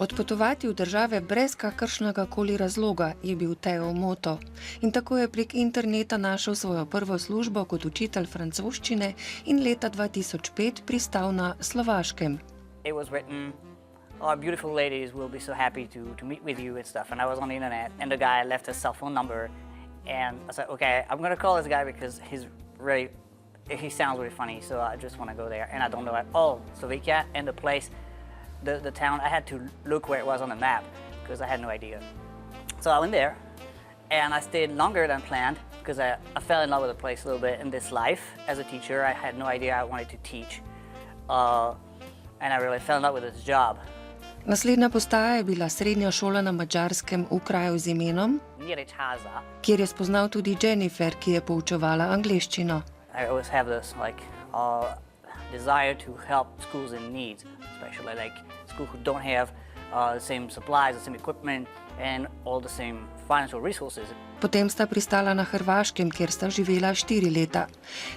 Odpotovati v države brez kakršnega koli razloga je bil Theo moto. In tako je prek interneta našel svojo prvo službo kot učitelj francoščine in leta 2005 pristal na Slovaškem. It was written, "Our beautiful ladies will be so happy to meet with you and stuff." And I was on the internet, and the guy left his cell phone number, and I said, "Okay, I'm going to call this guy because he sounds really funny, so I just want to go there." And I don't know at all Slovakia and the place, the town. I had to look where it was on the map because I had no idea. So I went there, and I stayed longer than planned because I fell in love with the place a little bit in this life. As a teacher, I had no idea I wanted to teach, and I really fell in love with this job. Naslednja postaja je bila srednja šola na Madžarskem v kraju z imenom, kjer je spoznal tudi Jennifer, ki je poučevala angleščino. I always have this desire to help schools in need, especially like schools who don't have the same supplies, the same equipment and all the same financial resources. Potem sta pristala na Hrvaškem, kjer sta živela 4 leta.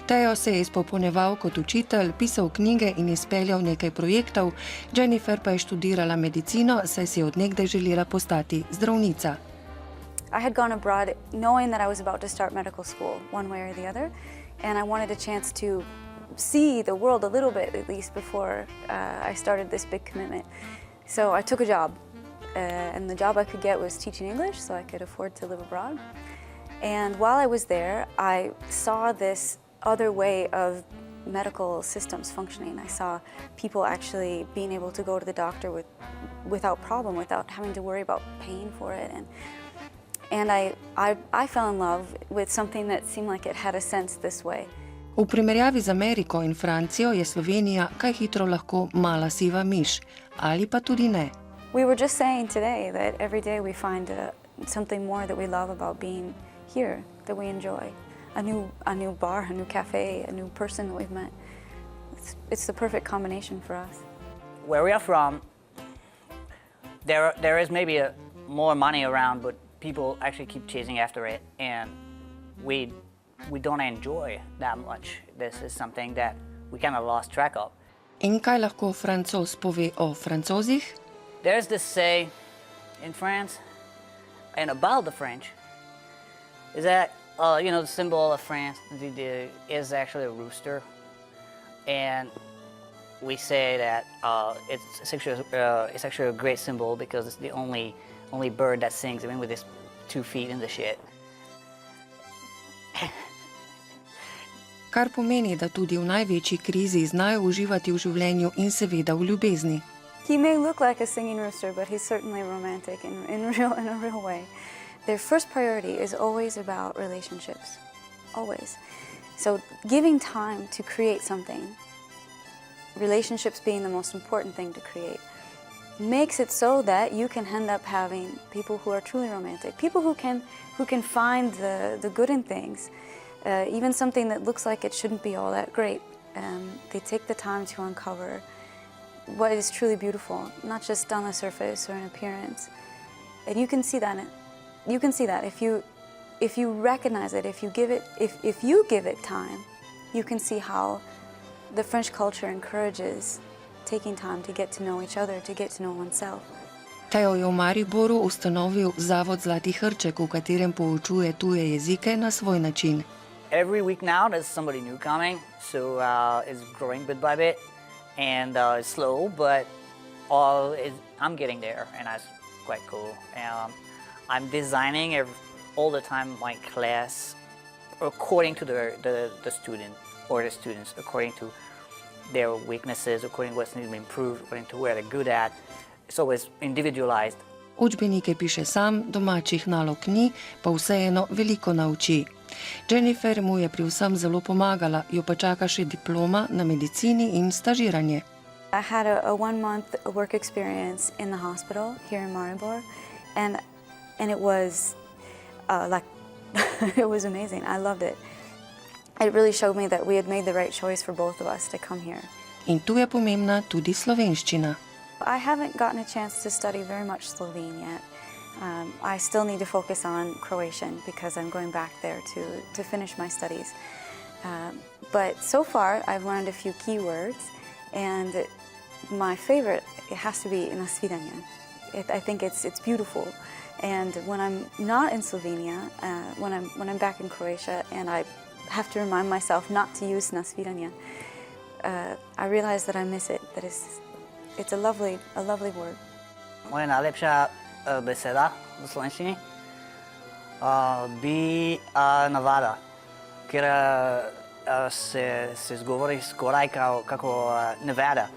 Theo se je izpopolnjeval kot učitelj, pisal knjige in izpeljal nekaj projektov, Jennifer pa je študirala medicino, saj si od nekdaj želela postati zdravnica. I had gone abroad knowing that I was about to start medical school, one way or the other, and I wanted a chance to see the world a little bit at least before I started this big commitment. So I took a job. And the job I could get was teaching English, so I could afford to live abroad. And while I was there, I saw this other way of medical systems functioning. I saw people actually being able to go to the doctor without problem, without having to worry about paying for it. And I fell in love with something that seemed like it had a sense this way. V primerjavi z Ameriko in Francijo je Slovenija kaj hitro lahko mala siva miš, ali pa tudi ne. We were just saying today that every day we find something more that we love about being here, that we enjoy. A new bar, a new cafe, a new person that we've met. It's the perfect combination for us. Where we are from, there is maybe more money around, but people actually keep chasing after it, and we don't enjoy that much. This is something that we kind of lost track of. In kaj lahko Francoz pove o Francozih? There's this say in France and about the French is that, the symbol of France is actually a rooster. And we say that it's actually a great symbol because it's the only bird that sings, with its 2 feet in the shit. Kar pomeni, da tudi v največji krizi znajo uživati v življenju in seveda v ljubezni. He may look like a singing rooster, but he's certainly romantic in a real way. Their first priority is always about relationships, always. So giving time to create something, relationships being the most important thing to create, makes it so that you can end up having people who are truly romantic, people who can find the good in things, even something that looks like it shouldn't be all that great. They take the time to uncover what is truly beautiful, not just on the surface or in appearance. And you can see that. If you recognize it, if you give it time, you can see how the French culture encourages taking time to get to know each other, to get to know oneself. Theo je v Mariboru ustanovil Zavod Zlati hrček, v katerem poučuje tuje jezike na svoj način. Every week now there's somebody new coming, so it's growing bit by bit. And it's slow, but I'm getting there, and that's quite cool. I'm designing all the time my class according to the student or the students, according to their weaknesses, according to what's needs to be improved, according to where they're good at. So it's individualized. Učbenike piše sam, domačih nalog ni, pa vseeno veliko nauči. Jennifer mu je pri vsem zelo pomagala, jo pa čaka še diploma na medicini in stažiranje. I had a 1-month work experience in the hospital here in Maribor, and it was it was amazing. I loved it. It really showed me that we had made the right choice for both of us to come here. In tu je pomembna tudi slovenščina. I haven't gotten a chance to study very much Slovene yet. I still need to focus on Croatian because I'm going back there to finish my studies. But so far, I've learned a few key words, and my favorite, it has to be na svidanje. I think it's beautiful. And when I'm not in Slovenia, when I'm back in Croatia, and I have to remind myself not to use nasviranje, I realize that I miss it. That it's a lovely word. Moja najlepša beseda v slovenščini bi navada, ker se zgovori skoraj kako nevada.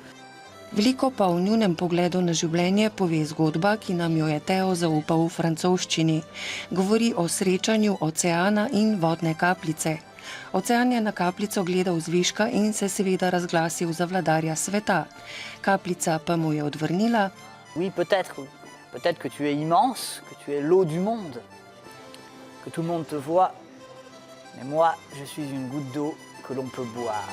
Veliko pa o njunem pogledu na življenje pove zgodba, ki nam jo je Theo zaupal v francoščini. Govori o srečanju oceana in vodne kapljice. Ocean je na kapljico gledal zviška in se seveda razglasil za vladarja sveta. Kapljica pa mu je odvrnila: Oui, peut-être que tu es immense, que tu es l'eau du monde, que tout le monde te voit, mais moi, je suis une goutte d'eau que l'on peut boire.